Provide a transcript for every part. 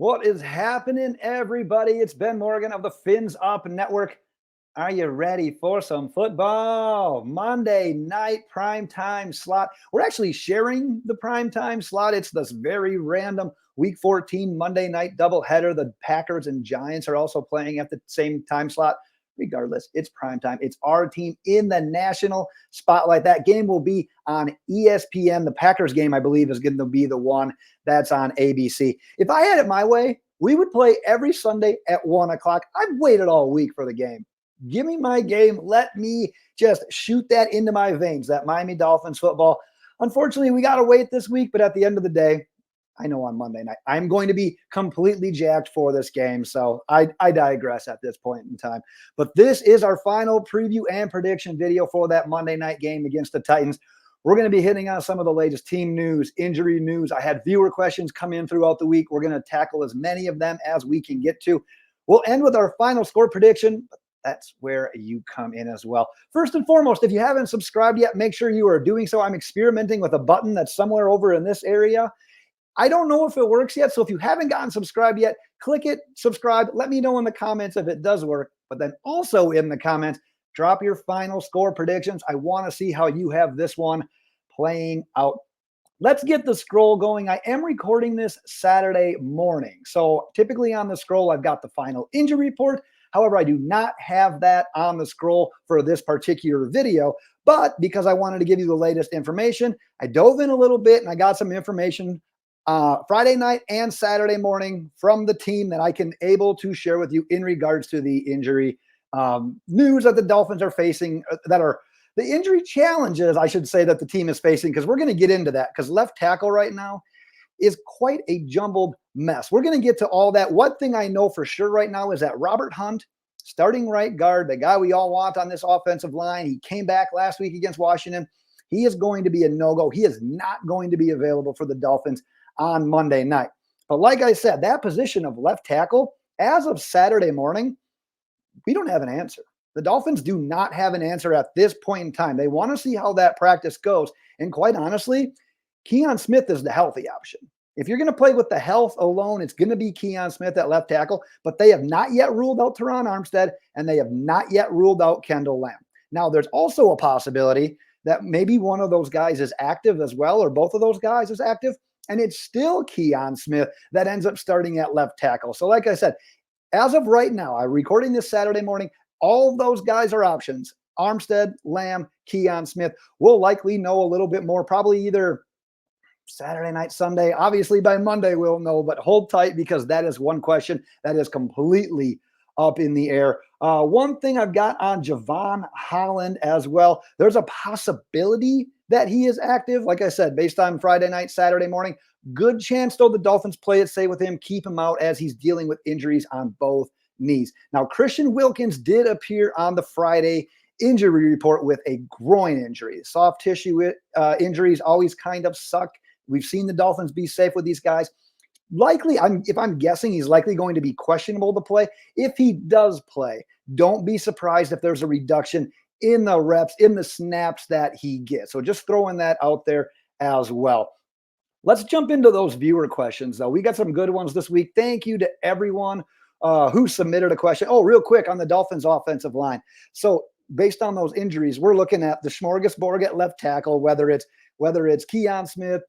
What is happening, everybody? It's Ben Morgan of the Fins Up Network. Are you ready for some football? Monday night primetime slot. We're actually sharing the primetime slot. It's this very random Week 14 Monday night doubleheader. The Packers and Giants are also playing at the same time slot. Regardless, it's primetime. It's our team in the national spotlight. That game will be on ESPN. The Packers game, I believe, is going to be the one that's on ABC. If I had it my way, we would play every Sunday at 1 o'clock. I've waited all week for the game. Give me my game. Let me just shoot that into my veins, that Miami Dolphins football. Unfortunately, we got to wait this week, but at the end of the day, I know on Monday night, I'm going to be completely jacked for this game. So I digress at this point in time. But this is our final preview and prediction video for that Monday night game against the Titans. We're going to be hitting on some of the latest team news, injury news. I had viewer questions come in throughout the week. We're going to tackle as many of them as we can get to. We'll end with our final score prediction. That's where you come in as well. First and foremost, if you haven't subscribed yet, make sure you are doing so. I'm experimenting with a button that's somewhere over in this area. I don't know if it works yet. So if you haven't gotten subscribed yet, click it, subscribe. Let me know in the comments if it does work. But then also in the comments, drop your final score predictions. I want to see how you have this one playing out. Let's get the scroll going. I am recording this Saturday morning. So typically on the scroll, I've got the final injury report. However, I do not have that on the scroll for this particular video. But because I wanted to give you the latest information, I dove in a little bit and I got some information Friday night and Saturday morning from the team that I can able to share with you in regards to the injury news that the Dolphins are facing, that are the injury challenges, I should say, that the team is facing, because we're going to get into that, because left tackle right now is quite a jumbled mess. We're going to get to all that. One thing I know for sure right now is that Robert Hunt, starting right guard, the guy we all want on this offensive line, he came back last week against Washington. He is going to be a no-go. He is not going to be available for the Dolphins on Monday night. But like I said, that position of left tackle, as of Saturday morning, we don't have an answer. The Dolphins do not have an answer at this point in time. They want to see how that practice goes. And quite honestly, Keon Smith is the healthy option. If you're going to play with the health alone, it's going to be Keon Smith at left tackle. But they have not yet ruled out Teron Armstead, and they have not yet ruled out Kendall Lamb. Now, there's also a possibility that maybe one of those guys is active as well, or both of those guys is active. And it's still Keon Smith that ends up starting at left tackle. So like I said, as of right now, I'm recording this Saturday morning, all of those guys are options. Armstead, Lamb, Keon Smith. We'll likely know a little bit more, probably either Saturday night, Sunday. Obviously by Monday we'll know, but hold tight, because that is one question that is completely up in the air. One thing I've got on Javon Holland as well, there's a possibility that he is active. Like I said, based on Friday night, Saturday morning, good chance though the Dolphins play it safe with him, keep him out as he's dealing with injuries on both knees. Now, Christian Wilkins did appear on the Friday injury report with a groin injury. Soft tissue injuries always kind of suck. We've seen the Dolphins be safe with these guys. Likely, if I'm guessing, he's likely going to be questionable to play. If he does play, don't be surprised if there's a reduction in the reps, in the snaps that he gets. So just throwing that out there as well. Let's jump into those viewer questions, though. We got some good ones this week. Thank you to everyone who submitted a question. Oh, real quick on the Dolphins offensive line. So based on those injuries, we're looking at the smorgasbord at left tackle, whether it's Keon Smith,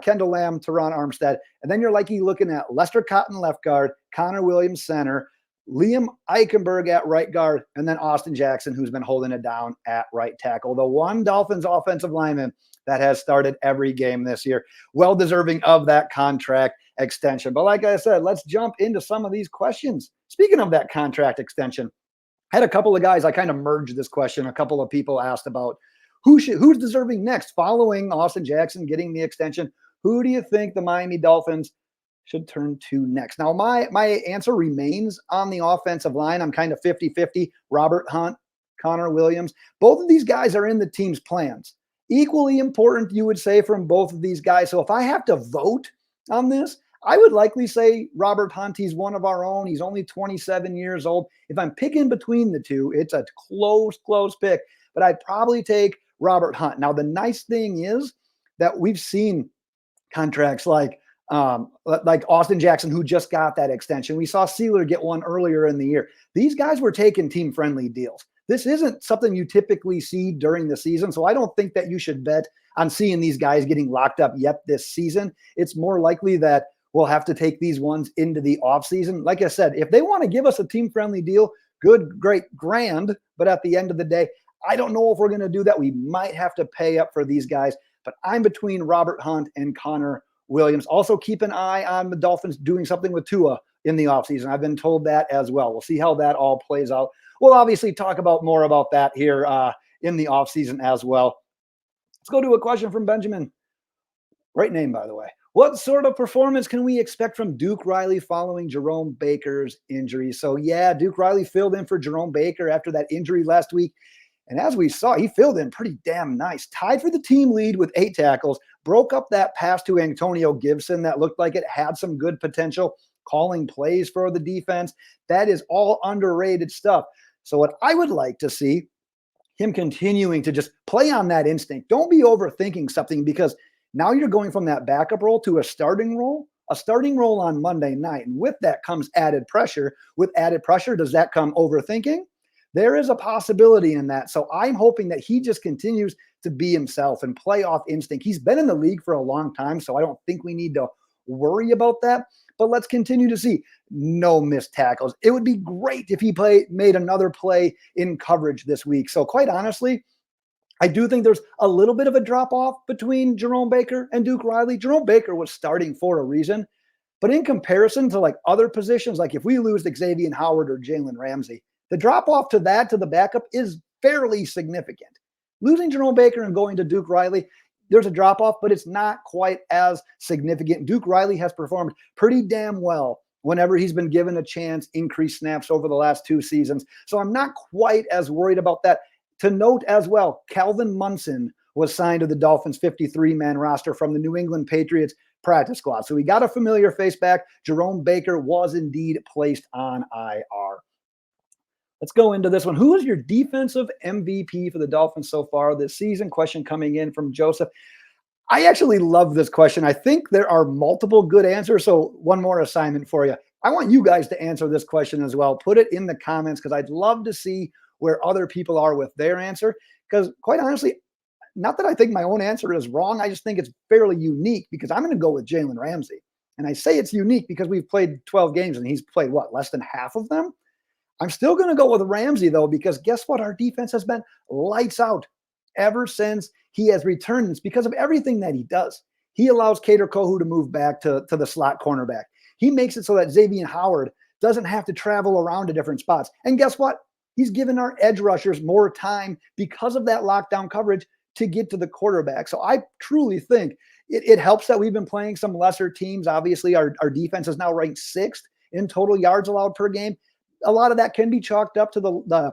Kendall Lamb, Teron Armstead, and then you're likely looking at Lester Cotton left guard, Connor Williams center, Liam Eichenberg at right guard, and then Austin Jackson, who's been holding it down at right tackle. The one Dolphins offensive lineman that has started every game this year. Well deserving of that contract extension. But like I said, let's jump into some of these questions. Speaking of that contract extension, I had a couple of guys, I kind of merged this question. A couple of people asked about who's deserving next following Austin Jackson getting the extension. Who do you think the Miami Dolphins should turn to next? Now, my answer remains on the offensive line. I'm kind of 50-50. Robert Hunt, Connor Williams. Both of these guys are in the team's plans. Equally important, you would say, from both of these guys. So if I have to vote on this, I would likely say Robert Hunt. He's one of our own. He's only 27 years old. If I'm picking between the two, it's a close pick, but I'd probably take Robert Hunt. Now, the nice thing is that we've seen contracts like like Austin Jackson, who just got that extension. We saw Sealer get one earlier in the year. These guys were taking team-friendly deals. This isn't something you typically see during the season, so I don't think that you should bet on seeing these guys getting locked up yet this season. It's more likely that we'll have to take these ones into the offseason. Like I said, if they want to give us a team-friendly deal, good, great, grand, but at the end of the day, I don't know if we're going to do that. We might have to pay up for these guys, but I'm between Robert Hunt and Connor Williams. Also, keep an eye on the Dolphins doing something with Tua in the offseason. I've been told that as well. We'll see how that all plays out. We'll obviously talk about more about that here in the offseason as well. Let's go to a question from Benjamin. Great name, by the way. What sort of performance can we expect from Duke Riley following Jerome Baker's injury? So, yeah, Duke Riley filled in for Jerome Baker after that injury last week. And as we saw, he filled in pretty damn nice. Tied for the team lead with 8 tackles, broke up that pass to Antonio Gibson that looked like it had some good potential, calling plays for the defense. That is all underrated stuff. So what I would like to see, him continuing to just play on that instinct. Don't be overthinking something, because now you're going from that backup role to a starting role on Monday night. And with that comes added pressure. With added pressure, does that come overthinking? There is a possibility in that. So I'm hoping that he just continues to be himself and play off instinct. He's been in the league for a long time, so I don't think we need to worry about that. But let's continue to see no missed tackles. It would be great if he made another play in coverage this week. So quite honestly, I do think there's a little bit of a drop-off between Jerome Baker and Duke Riley. Jerome Baker was starting for a reason. But in comparison to like other positions, like if we lose Xavier Howard or Jalen Ramsey, the drop-off to the backup is fairly significant. Losing Jerome Baker and going to Duke Riley, there's a drop-off, but it's not quite as significant. Duke Riley has performed pretty damn well whenever he's been given a chance, increased snaps over the last 2 seasons. So I'm not quite as worried about that. To note as well, Calvin Munson was signed to the Dolphins 53-man roster from the New England Patriots practice squad. So we got a familiar face back. Jerome Baker was indeed placed on IR. Let's go into this one. Who is your defensive MVP for the Dolphins so far this season? Question coming in from Joseph. I actually love this question. I think there are multiple good answers. So one more assignment for you. I want you guys to answer this question as well. Put it in the comments, because I'd love to see where other people are with their answer. Because quite honestly, not that I think my own answer is wrong. I just think it's fairly unique, because I'm going to go with Jalen Ramsey. And I say it's unique because we've played 12 games and he's played less than half of them? I'm still going to go with Ramsey, though, because guess what? Our defense has been lights out ever since he has returned. It's because of everything that he does. He allows Kader Kohu to move back to the slot cornerback. He makes it so that Xavier Howard doesn't have to travel around to different spots. And guess what? He's given our edge rushers more time because of that lockdown coverage to get to the quarterback. So I truly think it helps that we've been playing some lesser teams. Obviously, our defense is now ranked 6th in total yards allowed per game. A lot of that can be chalked up to the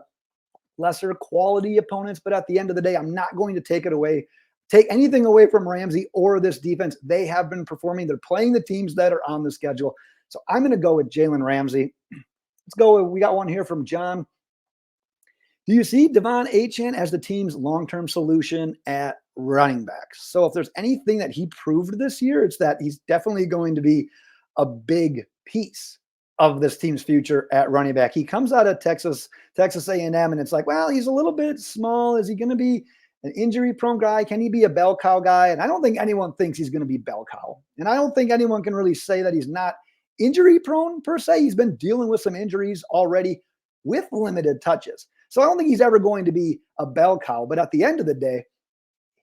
lesser quality opponents, but at the end of the day, I'm not going to take anything away from Ramsey or this defense. They have been performing. They're playing the teams that are on the schedule. So I'm going to go with Jalen Ramsey. Let's go. We got one here from John. Do you see De'Von Achane as the team's long-term solution at running backs? So if there's anything that he proved this year, it's that he's definitely going to be a big piece of this team's future at running back. He comes out of Texas A&M, and it's like, well, he's a little bit small. Is he going to be an injury-prone guy? Can he be a bell cow guy? And I don't think anyone thinks he's going to be bell cow. And I don't think anyone can really say that he's not injury-prone per se. He's been dealing with some injuries already with limited touches. So I don't think he's ever going to be a bell cow. But at the end of the day,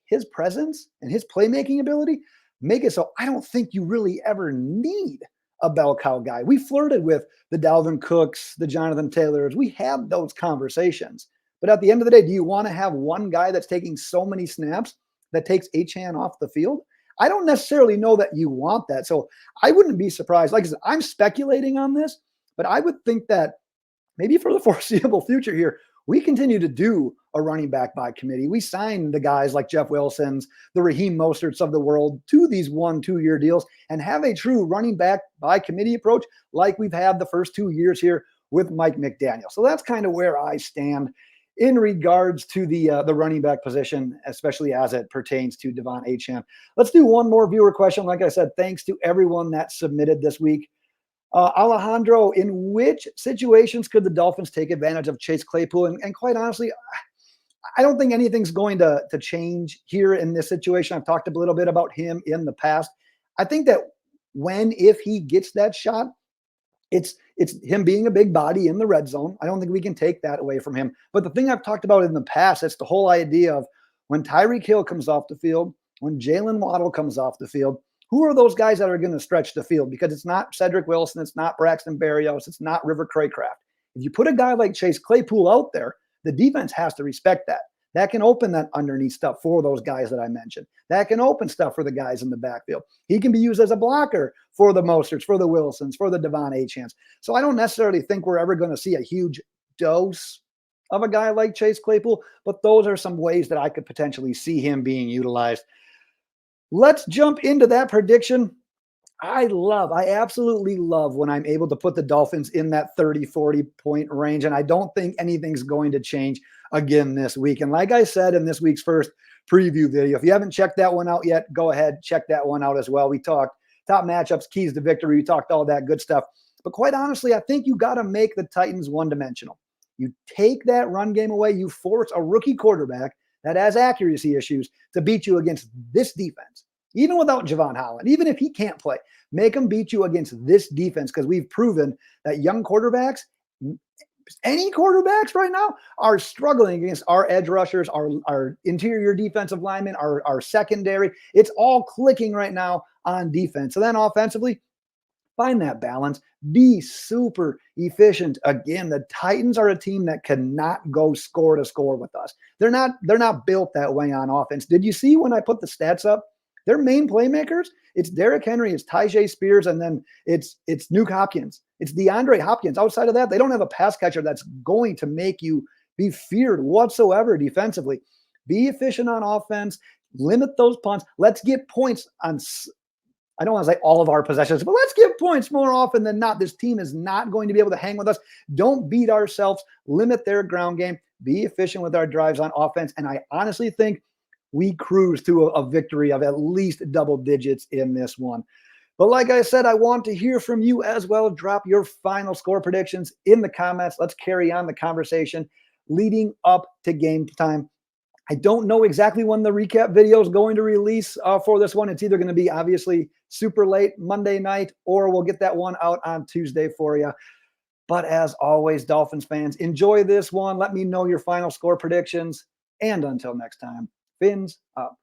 his presence and his playmaking ability make it so I don't think you really ever need a bell cow guy. We flirted with the Dalvin Cooks, the Jonathan Taylors. We had those conversations. But at the end of the day, do you want to have one guy that's taking so many snaps that takes Achane off the field? I don't necessarily know that you want that. So I wouldn't be surprised. Like I said, I'm speculating on this, but I would think that maybe for the foreseeable future here, we continue to do a running back by committee. We signed the guys like Jeff Wilson's, the Raheem Mosterts of the world to these 1-2 year deals and have a true running back by committee approach like we've had the first 2 years here with Mike McDaniel. So that's kind of where I stand. in regards to the running back position, especially as it pertains to De'Von Achane. Let's do one more viewer question. Like I said, thanks to everyone that submitted this week. Alejandro, in which situations could the Dolphins take advantage of Chase Claypool? And quite honestly, I don't think anything's going to change here in this situation. I've talked a little bit about him in the past. I think that if he gets that shot, it's him being a big body in the red zone. I don't think we can take that away from him. But the thing I've talked about in the past, it's the whole idea of when Tyreek Hill comes off the field, when Jalen Waddle comes off the field, who are those guys that are going to stretch the field? Because it's not Cedric Wilson, it's not Braxton Berrios, it's not River Craycraft. If you put a guy like Chase Claypool out there, the defense has to respect that. That can open that underneath stuff for those guys that I mentioned. That can open stuff for the guys in the backfield. He can be used as a blocker for the Mosterts, for the Wilsons, for the De'Von Achanes. So I don't necessarily think we're ever going to see a huge dose of a guy like Chase Claypool, but those are some ways that I could potentially see him being utilized. Let's jump into that prediction. I absolutely love when I'm able to put the Dolphins in that 30, 40 point range. And I don't think anything's going to change again this week. And like I said in this week's first preview video, if you haven't checked that one out yet, go ahead, check that one out as well. We talked top matchups, keys to victory. We talked all that good stuff. But quite honestly, I think you got to make the Titans one-dimensional. You take that run game away. You force a rookie quarterback that has accuracy issues to beat you against this defense. Even without Javon Holland, even if he can't play, make him beat you against this defense, because we've proven that young quarterbacks, any quarterbacks right now, are struggling against our edge rushers, our interior defensive linemen, our secondary. It's all clicking right now on defense. So then offensively, find that balance. Be super efficient. Again, the Titans are a team that cannot go score to score with us. They're not built that way on offense. Did you see when I put the stats up? Their main playmakers, it's Derrick Henry, it's Tyjae Spears, and then it's Nuke Hopkins. It's DeAndre Hopkins. Outside of that, they don't have a pass catcher that's going to make you be feared whatsoever defensively. Be efficient on offense. Limit those punts. Let's get points on, I don't want to say all of our possessions, but let's get points more often than not. This team is not going to be able to hang with us. Don't beat ourselves. Limit their ground game. Be efficient with our drives on offense. And I honestly think we cruise to a victory of at least double digits in this one. But like I said, I want to hear from you as well. Drop your final score predictions in the comments. Let's carry on the conversation leading up to game time. I don't know exactly when the recap video is going to release for this one. It's either going to be obviously super late Monday night, or we'll get that one out on Tuesday for you. But as always, Dolphins fans, enjoy this one. Let me know your final score predictions. And until next time, Fins up.